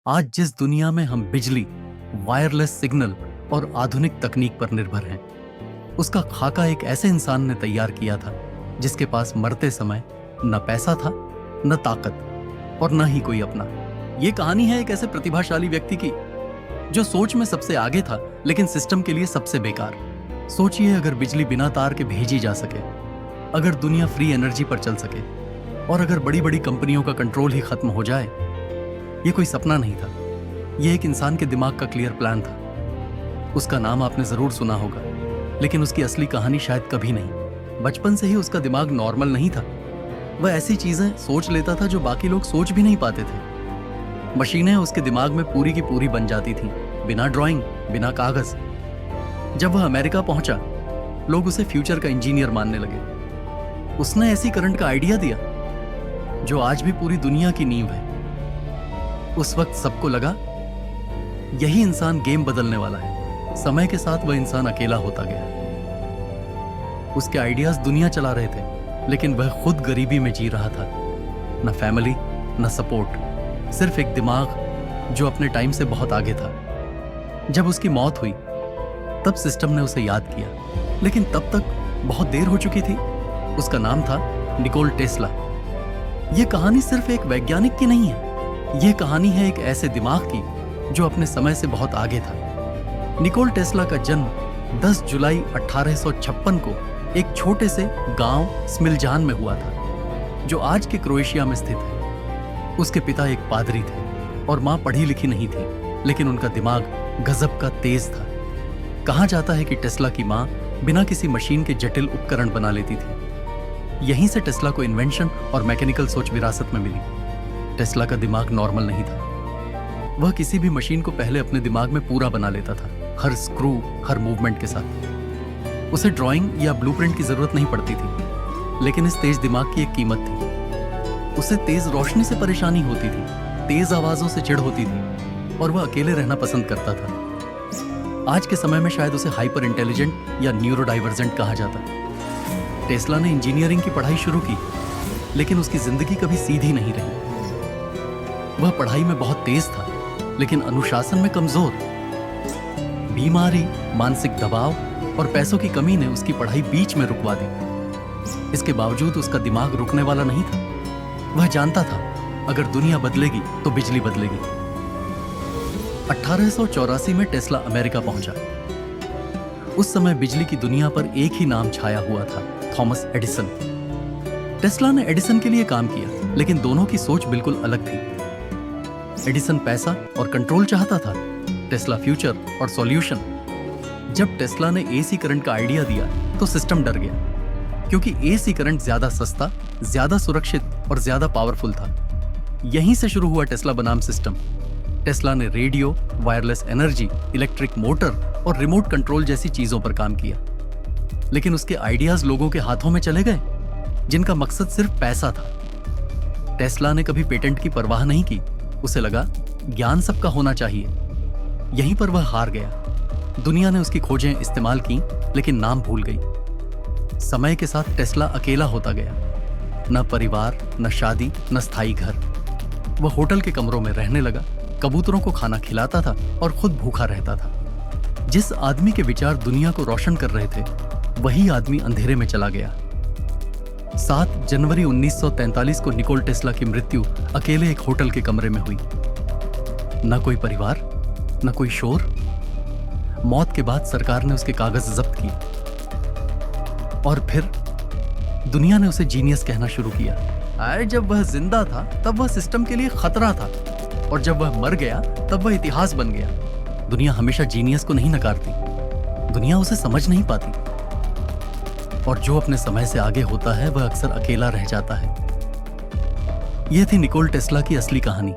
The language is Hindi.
आज जिस दुनिया में हम बिजली, वायरलेस सिग्नल और आधुनिक तकनीक पर निर्भर हैं, उसका खाका एक ऐसे इंसान ने तैयार किया था जिसके पास मरते समय न पैसा था, न ताकत और न ही कोई अपना। ये कहानी है एक ऐसे प्रतिभाशाली व्यक्ति की जो सोच में सबसे आगे था लेकिन सिस्टम के लिए सबसे बेकार। सोचिए, अगर बिजली बिना तार के भेजी जा सके, अगर दुनिया फ्री एनर्जी पर चल सके और अगर बड़ी बड़ी कंपनियों का कंट्रोल ही खत्म हो जाए। ये कोई सपना नहीं था, ये एक इंसान के दिमाग का क्लियर प्लान था। उसका नाम आपने जरूर सुना होगा, लेकिन उसकी असली कहानी शायद कभी नहीं। बचपन से ही उसका दिमाग नॉर्मल नहीं था। वह ऐसी चीजें सोच लेता था जो बाकी लोग सोच भी नहीं पाते थे। मशीनें उसके दिमाग में पूरी की पूरी बन जाती थीं, बिना ड्राइंग, बिना कागज। जब वह अमेरिका पहुंचा, लोग उसे फ्यूचर का इंजीनियर मानने लगे। उसने ऐसी करंट का आइडिया दिया जो आज भी पूरी दुनिया की नींव है। उस वक्त सबको लगा यही इंसान गेम बदलने वाला है। समय के साथ वह इंसान अकेला होता गया। उसके आइडियाज दुनिया चला रहे थे, लेकिन वह खुद गरीबी में जी रहा था। न फैमिली, न सपोर्ट, सिर्फ एक दिमाग जो अपने टाइम से बहुत आगे था। जब उसकी मौत हुई तब सिस्टम ने उसे याद किया, लेकिन तब तक बहुत देर हो चुकी थी। उसका नाम था निकोल टेस्ला। यह कहानी सिर्फ एक वैज्ञानिक की नहीं है, यह कहानी है एक ऐसे दिमाग की जो अपने समय से बहुत आगे था। निकोल टेस्ला का जन्म 10 जुलाई 1856 को एक छोटे से गांव स्मिलजान में हुआ था, जो आज के क्रोएशिया में स्थित है। उसके पिता एक पादरी थे और मां पढ़ी लिखी नहीं थी, लेकिन उनका दिमाग गजब का तेज था। कहा जाता है कि टेस्ला की मां बिना किसी मशीन के जटिल उपकरण बना लेती थी। यहीं से टेस्ला को इन्वेंशन और मैकेनिकल सोच विरासत में मिली। टेस्ला का दिमाग नॉर्मल नहीं था। वह किसी भी मशीन को पहले अपने दिमाग में पूरा बना लेता था, हर स्क्रू, हर मूवमेंट के साथ। उसे ड्राइंग या ब्लूप्रिंट की जरूरत नहीं पड़ती थी, लेकिन इस तेज दिमाग की एक कीमत थी। उसे तेज रोशनी से परेशानी होती थी, तेज आवाजों से चिढ़ होती थी और वह अकेले रहना पसंद करता था। आज के समय में शायद उसे हाइपर इंटेलिजेंट या न्यूरोडाइवर्जेंट कहा जाता। टेस्ला ने इंजीनियरिंग की पढ़ाई शुरू की, लेकिन उसकी जिंदगी कभी सीधी नहीं रही। वह पढ़ाई में बहुत तेज था, लेकिन अनुशासन में कमजोर। बीमारी, मानसिक दबाव और पैसों की कमी ने उसकी पढ़ाई बीच में रुकवा दी। इसके बावजूद उसका दिमाग रुकने वाला नहीं था। वह जानता था, अगर दुनिया बदलेगी तो बिजली बदलेगी। 1884 में टेस्ला अमेरिका पहुंचा। उस समय बिजली की दुनिया पर एक ही नाम छाया हुआ था, थॉमस एडिसन। टेस्ला ने एडिसन के लिए काम किया, लेकिन दोनों की सोच बिल्कुल अलग थी। एडिसन पैसा और कंट्रोल चाहता था, टेस्ला फ्यूचर और सॉल्यूशन। जब टेस्ला ने एसी करंट का आइडिया दिया तो सिस्टम डर गया, क्योंकि एसी करंट ज्यादा सस्ता, ज्यादा सुरक्षित और ज्यादा पावरफुल था। यहीं से शुरू हुआ टेस्ला बनाम सिस्टम। टेस्ला ने radio, wireless energy, electric motor और रिमोट कंट्रोल जैसी चीजों पर काम किया, लेकिन उसके आइडियाज लोगों के हाथों में चले गए, जिनका मकसद सिर्फ पैसा था। टेस्ला ने कभी पेटेंट की परवाह नहीं की। उसे लगा ज्ञान सबका होना चाहिए। यहीं पर वह हार गया। दुनिया ने उसकी खोजें इस्तेमाल की, लेकिन नाम भूल गई। समय के साथ टेस्ला अकेला होता गया। न परिवार, न शादी, न स्थायी घर। वह होटल के कमरों में रहने लगा, कबूतरों को खाना खिलाता था और खुद भूखा रहता था। जिस आदमी के विचार दुनिया को रोशन कर रहे थे, वही आदमी अंधेरे में चला गया। 7 जनवरी 1943 को निकोल टेस्ला की मृत्यु अकेले एक होटल के कमरे में हुई। न कोई परिवार, न कोई शोर। मौत के बाद सरकार ने उसके कागज जब्त किए और फिर दुनिया ने उसे जीनियस कहना शुरू किया। अरे, जब वह जिंदा था तब वह सिस्टम के लिए खतरा था, और जब वह मर गया तब वह इतिहास बन गया। दुनिया हमेशा जीनियस को नहीं नकारती, दुनिया उसे समझ नहीं पाती, और जो अपने समय से आगे होता है वह अक्सर अकेला रह जाता है। यह थी निकोल टेस्ला की असली कहानी।